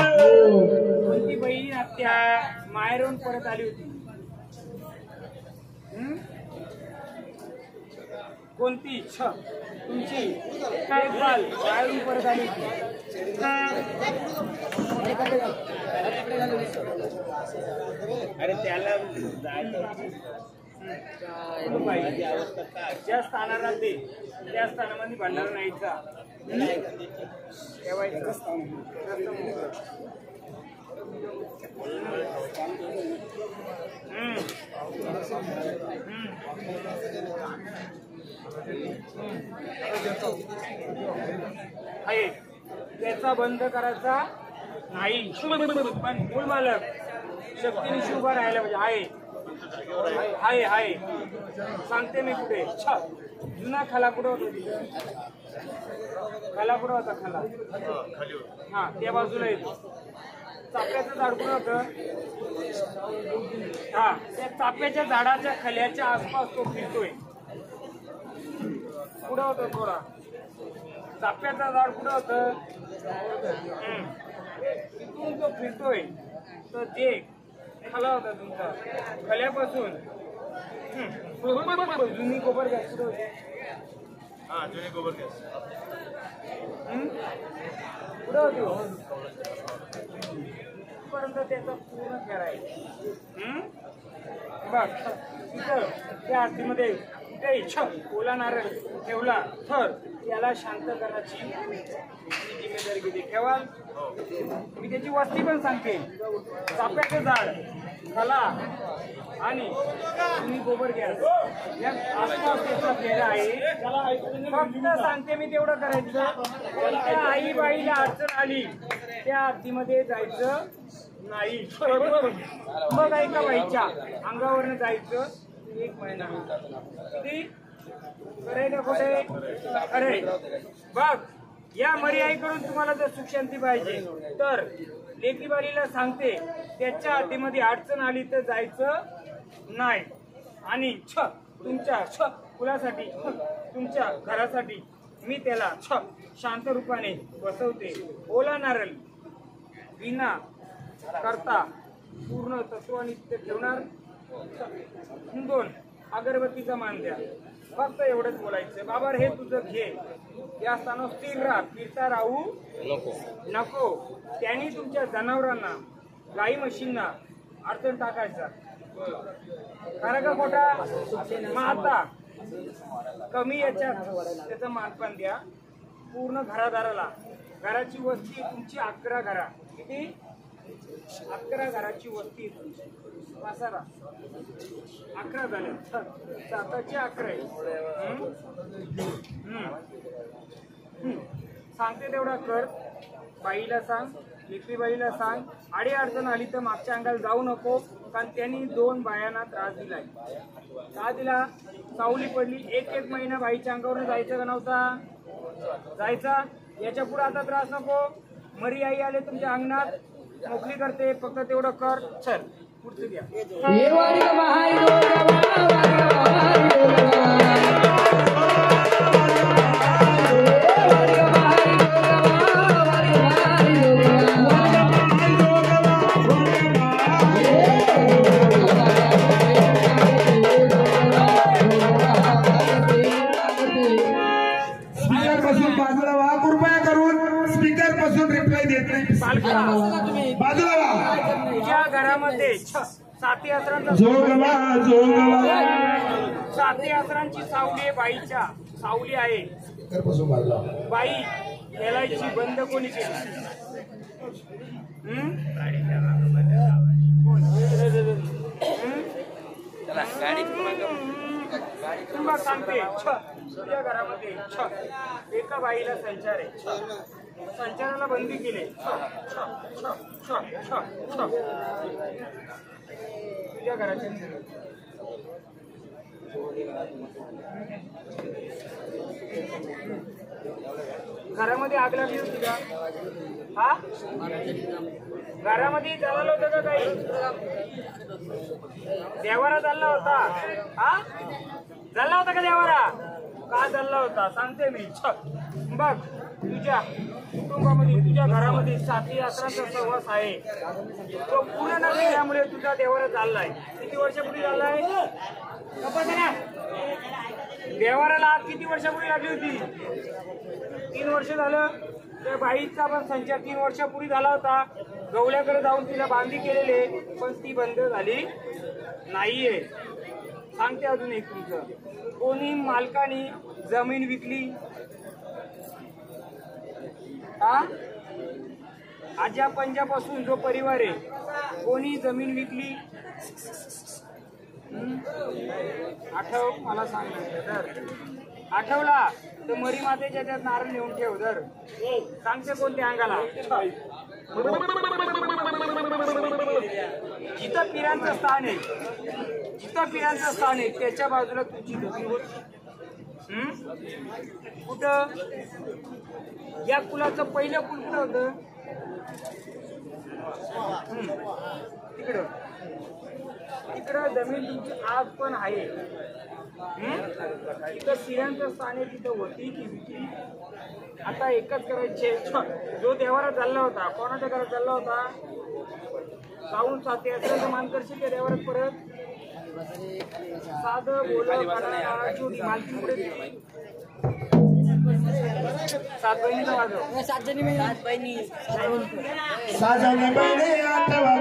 कोणती बहीण आत्या माहेरून परत आली होती कोणती तुमची काय बाल बाहेरून परत आली होती अरे त्याला ज्या स्थानाला ते त्या स्थानामध्ये भंडारा न्यायचा ठेवायचं आहे त्याचा बंद करायचा नाही पण मूळ मालक शक्तीनिशी उभा राहायला पाहिजे आहे आहे सांगते मी कुठे जुना खाला कुठं होता खाला कुठं होता खाला हा त्या बाजूला येतो चाफ्याचं झाड कुठं होतं हा त्या चाफ्याच्या झाडाच्या खल्याच्या आसपास तो फिरतोय कुठं होतं थोडा चाफ्याचं झाड कुठं होतं तिथून तो फिरतोय तर ते खाला होता तुमचा खल्यापासून जुनी गोबर गॅस कुठं होती हा जुनी गोबर गॅस कुठं होती पर्यंत त्याचा पूर्ण खेळ आहे बघ तिथं त्या आरतीमध्ये काही ओला नारळ ठेवला तर याला शांत करायची जिम्मेदारी किती ठेवाल. मी त्याची वस्ती पण सांगते. चाफ्याचं झाड खाला आणि तुम्ही गोबर घ्या. या आसपास त्याचा फेरा आहे. फक्त सांगते मी तेवढं करायचं. त्या आई बाईला अडचण आली त्या आरतीमध्ये जायचं नाही. मग एका बाईच्या अंगावरनं जायचं 1 महिना. किती खरे का खोटे? अरे बघ या मर्यादेकडून तुम्हाला जर सुख शांती पाहिजे तर लेकी बालीला सांगते त्याच्या आरतीमध्ये अडचण आली तर जायचं नाही. आणि तुमच्या कुलासाठी तुमच्या घरासाठी मी त्याला शांत रूपाने बसवते. ओला नारळ विना करता पूर्ण तत्व आणि ते ठेवणार. 2 अगरबत्तीचा मान द्या. फक्त एवढंच बोलायचं. बाबा हे तुझं घे. या स्थानावर स्थिर राहा. फिरता राहू नको. त्यांनी तुमच्या जनावरांना गाई म्हशींना अडचण टाकायचा. खरं का खोटा? मग आता कमी याच्यात त्याचं मानपान द्या. पूर्ण घरादाराला. घराची वस्ती तुमची 11 घरा. किती? 11 घराची वस्ती तुमची. वासारा 11 झाले. 7चे 11 सांगते तेवढा कर. बाईला सांग, लेकरी बाईला सांग. आडी अडचण आली तर मागच्या अंगाला जाऊ नको. कारण त्यांनी 2 बायांना त्रास दिलाय. का दिला? सावली पडली. 1 महिना बाईच्या अंगावर जायचं का नव्हता? जायचा. याच्या पुढे आता त्रास नको. मरी आई आले तुमच्या अंगणात मोकळी करते. फक्त तेवढं कर. चल पुढचं घ्या. तुझ्या घरामध्ये 7 आसरांचा 7 आसरांची सावली आहे. बाईच्या सावली आहे. बाई खेळायची बंद कोणी केली? तुला सांगते तुझ्या घरामध्ये एका बाईला संचार आहे. संचाराला बंदी केली. तुझ्या घराच्या घरामध्ये आग लागली होती का? हा घरामध्ये जळालं होतं का काही? देवारा जळला होता? हा जळला होता का देवारा? का जळला होता सांगते मी. बघ तुझ्या कुटुंबामध्ये तुझ्या घरामध्ये 7 आसरांचा सहवास आहे. तो पूर्ण न केल्यामुळे तुझा देवारा चाललाय. किती वर्षापूर्वी चाललाय? देवाराला आग किती वर्षापूर्वी लागली होती? 3 वर्ष झालं. त्या बाईचा पण संचार 3 वर्षापूर्वी झाला होता. गवल्याकडे जाऊन तिला बांधी केलेले पण ती बंद झाली नाहीये. सांगते अजून एक तुमचं. कोणी मालकाने जमीन विकली? हा आजा पंजापासून जो परिवार आहे कोणी जमीन विकली? आठव मला सांग. आठवला तर मरी मातेच्या त्यात नारळ नेऊन ठेव. जर सांगते कोणत्या अंगाला? जिथं पिरांचं स्थान आहे, जिथं पिरांचं स्थान आहे त्याच्या बाजूला तुझी जमीन होती. कुठं? या कुलाचं पहिलं कुल कुठं होतं? तिकडं. तिकडं जमीन तुमची आज पण आहे. तिथं पिरांचं स्थान आहे. तिथं होती की विकली? आता एकच करायचे. जो देवारा चालला होता कोणाच्या घरात चालला होता? जाऊन 7 आसरांचा मान करशील त्या देवारात परत? साधं बोल मालकी पुढे 7 बहिणीचा वाजव. 7 जणी 7 बहिणी 7 जणी बहिणी आठवा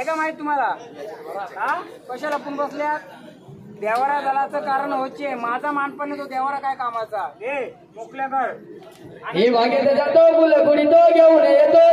आहे का माहित तुम्हाला? हा कशाला पण बसल्यात? देवारा दलाचं कारण होचे माझा मानपण तो देवारा काय कामाचा हे मोकल्या कर. हे भागेत जातो मुल कुणी तो घेऊन येतो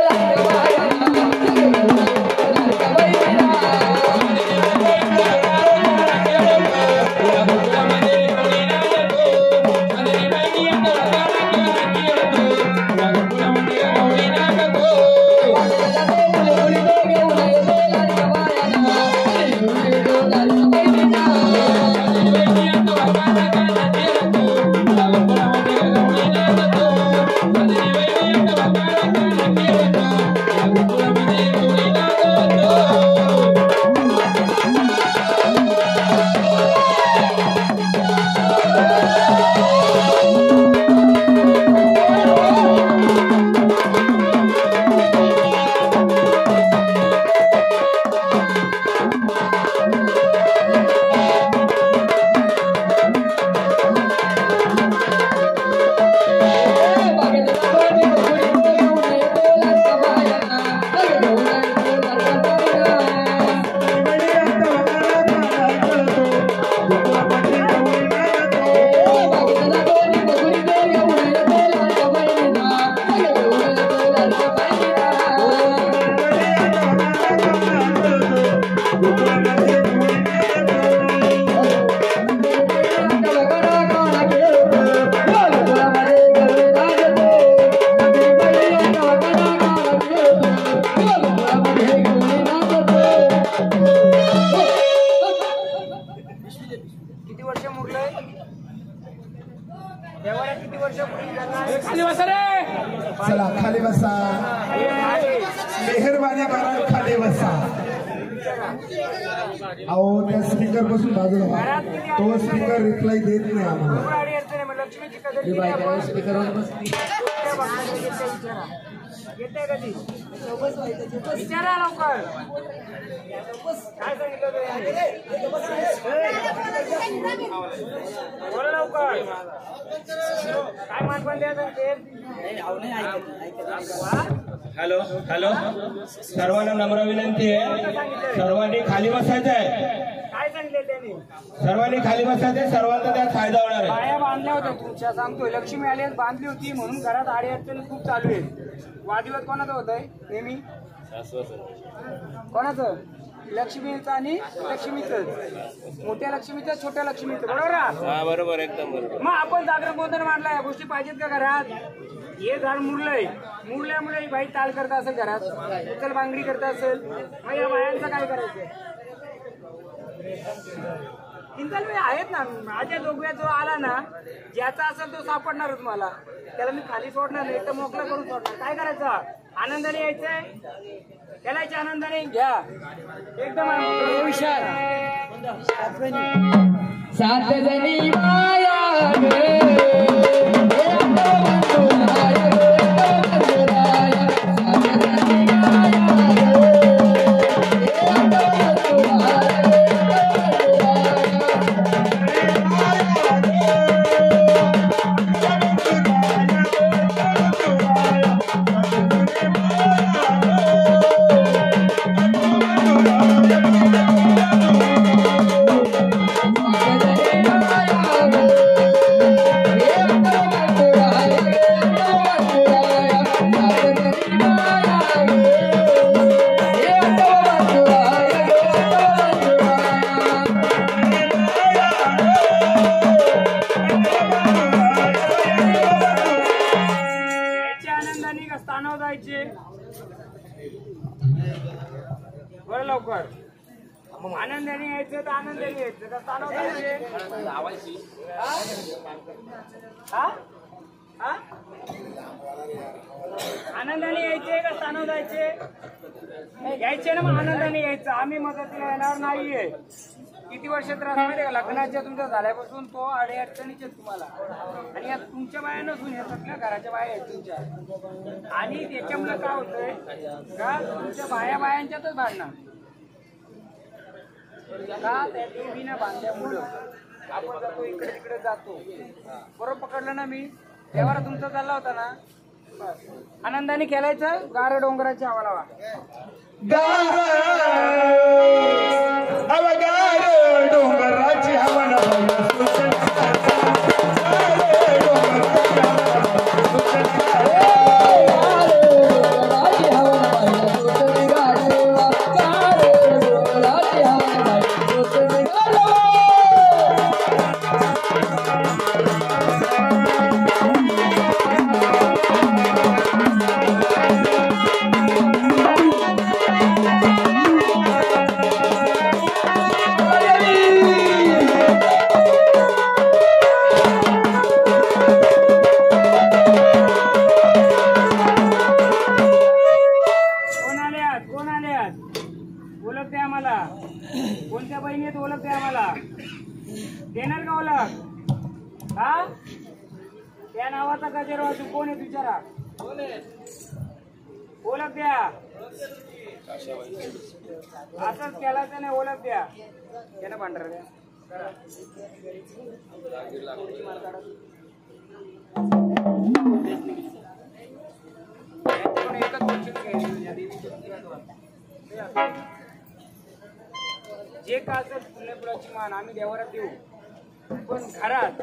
किती वर्ष मुरलंय देवारा? किती वर्ष खाली बसा रे. चला खाली बसा. मेहरबानी करा खाली बसा. अहो त्या स्पीकर पासून बाजूला व्हा. तो स्पीकर रिप्लाय देत नाही आम्हाला. लक्ष्मीची कदर केली आपण. येते कधी विचारा लवकर. काय सांगितलं बोला लवकर. काय मानपण द्यायचं ते? हॅलो हॅलो, सर्वांना नम्र विनंती आहे, सर्वांनी खाली बसायचं आहे. काय सांगितलं त्यांनी? सर्वांनी खाली बसायचं, सर्वांचा त्यात फायदा होणार आहे. बाया बांधल्या होत्या तुमच्या, सांगतोय. लक्ष्मी आली बांधली होती म्हणून घरात आडी अडचणी खूप चालू आहे. वादविवाद कोणाचं होत आहे नेहमी? कोणाचं? लक्ष्मीचं आणि लक्ष्मीच. मोठ्या लक्ष्मीचं छोट्या लक्ष्मीचं, बरोबर ना? बरोबर, एकदम बरोबर. मग आपण जागरण गोंधळ मांडला. या गोष्टी पाहिजेत का घरात? हे झाड मुरलंय, मुरल्यामुळे बाई ताल करता असेल घरात, उचल बांगडी करता असेल, मग या बायांचं काय करायचं? तीन-चार वेळी आहेत ना. माझ्या जोगव्या जो आला ना, ज्याचा असेल तो सापडणारच मला. त्याला मी खाली सोडणार नाही, तर मोकळा करून सोडणार. काय करायचं? आनंदाने यायचंय, त्याला आनंदाने घ्या. एकदम विशाल. सात जणी माया बरं लवकर. मग आनंदाने यायचं तर आनंदाने यायचं का स्थानावर जायचे? आनंदाने यायचे का स्थानावर जायचे? यायचे ना. मग आनंदाने यायचं. आम्ही मदतीला येणार नाहीये. किती वर्ष त्रास माहिती का? लग्नाच्या तुमच्या झाल्यापासून तो अडचणीचे तुम्हाला. आणि या तुमच्या बाया नसून या सगळ्या घराच्या बाया आहेत तुमच्या. आणि त्याच्यामुळे काय होतंय का तुमच्या बायांच्यातच भांडणं का? त्या देवीनं बांधल्यामुळं आपण जातो इकडे तिकडे जातो. बरोबर पकडलं ना मी? देवारा तुमचा चालला होता ना, आनंदाने खेळायचं. गार डोंगराच्या आवाला डोंगराची हवा कोणत्या बहिणीत ओळख द्या आम्हाला. देणार का ओळख? हा त्या नावाचा गजर वाचू कोण आहे विचारा. ओळख द्या. असंच केलाचं नाही. ओळख द्या. त्यानं भांडर द्या. एकच गोष्ट जे का असेल पुण्यफुलाची मान आम्ही देवाला देऊ. पण घरात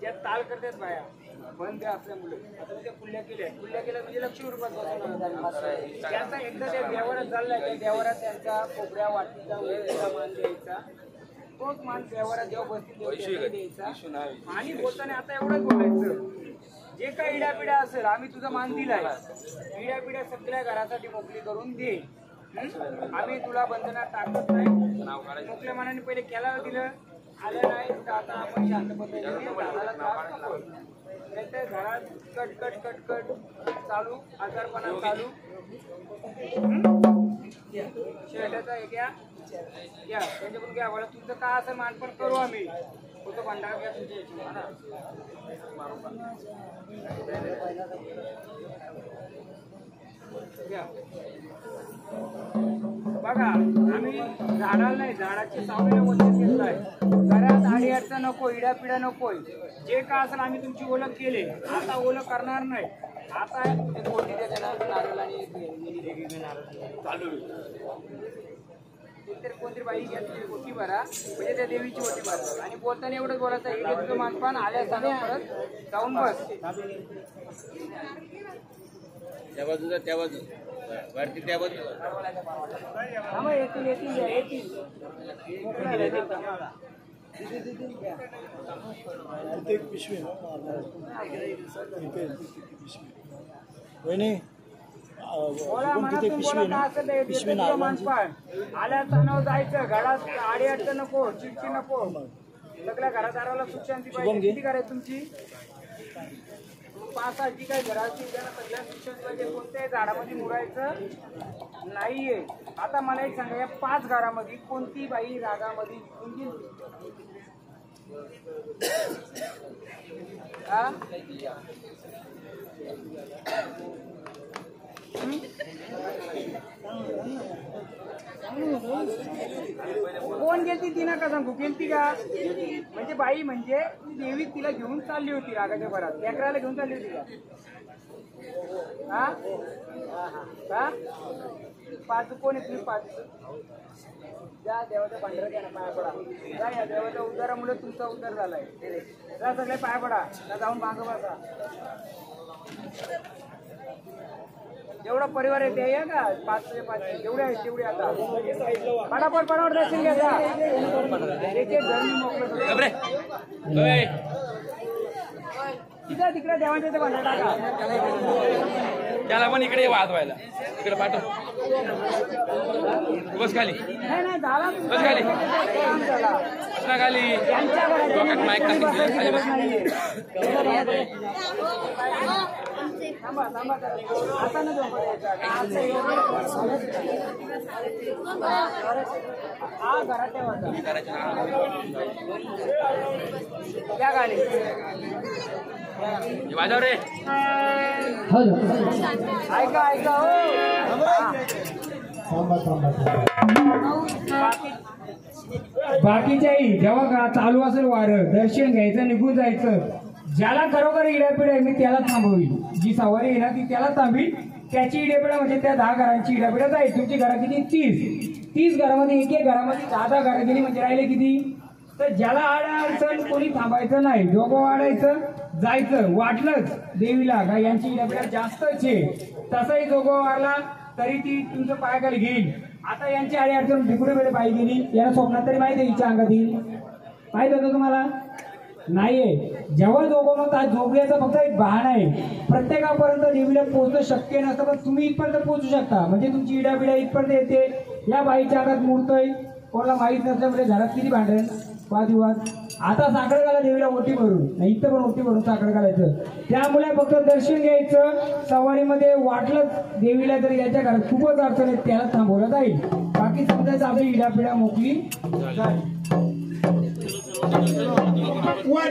ज्यात ताल करतात बाया बंद असल्यामुळे आता उद्या कुल्ल्या केल्या म्हणजे ₹1,00,000 त्यांचा एकदा त्या देवारात चाललाय. त्या देवारात त्यांचा कोपऱ्या वाटीचा वगैरेचा मान द्यायचा. तोच मान देवारात जेव्हा बसतील द्यायचा. आणि बोलताना आता एवढंच बोलायचं. जे काही इड्यापिड्या असेल आम्ही तुझा मान दिलाय. इड्यापिड्या सगळ्या घरासाठी मोकळी करून दे. आम्ही तुला बंधनात टाकत नाही. मोकळ्या मनाने पहिले केला दिलं आलं नाही. आता आपण शांत पद्धतीने घरात कट कट कट कट चालू. आजारपणा चालू. शेटाचा एक या त्यांच्याकडून घ्या. मला तुमचं काय असं मानपण करू आम्ही. होतो भंडारा घ्या तुमच्या बघा. आम्ही झाडाला नाही झाडाची सावलीला वंचित घेतलाय. घरात आडी अडचण नको. इडापिडा नकोय. जे का असेल आम्ही तुमची ओळख केली. आता ओळख करणार नाही. आता कोणतरी बाई घेतली ओटी भरा म्हणजे त्या देवीची ओटी भरा. आणि बोलताना एवढंच बोलायचं हे तुझं मानपान आल्या सांगा परत जाऊन बस. त्या बाजूला त्या बाजू वरती त्या बाजू येतील येतील येतील. आल्या तणाव जायचं. घरात आडी अडचण नको. चिडची नको. सगळ्या घरादाराला सुख शांती पाहिजे. किती करायची तुमची 5-6 जी काही घराची सगळ्या सुख शांती पाहिजे. कोणत्याही झाडामध्ये मुरायचं नाहीये. आता मला एक सांगा या 5 घरामध्ये कोणती बाई रागामध्ये कोण गेलती ती नका सांगू. गेलती का म्हणजे बाई म्हणजे देवी तिला घेऊन चालली होती रागाच्या भरात. लेकराला घेऊन चालली होती का? हा 5 कोण आहे तुम्ही? 5 जा देवाचा भांडरा घ्या ना. पाया पडा. जा या देवाच्या उद्धारामुळे तुमचा उद्धार झालाय. जा सगळे पाया पडा. जाऊन मागं बसा. जेवढा परिवार आहे ते का 5 जेवढे आहेत तेवढे आता पटापट पटापट दर्शन घ्या. तिथं तिकडे देवांच्या इथे भांडा टाका. त्याला पण इकडे वाजवायला इकडे पाठव. बस खाली. नाही नाही झाला बस खाली. बस ना खाली. डोक्यात माईक टाकून खाली बस. थांबा थांबा. आता न हा घरात त्या गाडी वाजव रे. ऐका ऐका. बाकीच्याही जेव्हा चालू असेल वारं दर्शन घ्यायचं निघून जायचं. ज्याला खरोखर इडापिड आहे मी त्याला थांबवील, जी सवारी आहे ना ती त्याला थांबवील. त्याची इडापिडा म्हणजे त्या 10 घरांची इडापिडा जाईल. तुमची घरं किती? 30 घरामध्ये एक घरामध्ये 10 घरं गेली म्हणजे राहिले किती? तर ज्याला अडचण कोणी थांबायचं नाही, जोगो वाढायचं जायचं. वाटलंच देवीला का यांची इडापिडा जास्तच आहे, तसाही जोगो वाढला तरी ती तुमचं पायाखाली घेईल. आता यांची अडचण भिकुडे वेळे पायी गेली, याला स्वप्नात तरी माहिती आहे हिच्या अंगात येईल. माहित होतं तुम्हाला? नाहीये. जेव्हा जोगो मग जोगल्याचा फक्त एक बहाणा आहे. प्रत्येकापर्यंत देवीला पोहोचणं शक्य नसतं, पण तुम्ही इथपर्यंत पोहोचू शकता. म्हणजे तुमची इडापिडा इथपर्यंत येते. या बाईच्या अंगात मुरतोय, कोणाला माहीत नसल्यामुळे घरात किती भांडण वादविवाद. आता साखर घाला देवीला ओटी भरून, नाही इथं पण ओटी भरून साखर घालायचं. त्यामुळे फक्त दर्शन घ्यायचं. सवारीमध्ये वाटलं देवीला तर याच्या घरात खूपच अडचण आहे, त्याला थांबवलं जाईल. बाकी समजायचं आपली इडापिडा मोकळी जाईल.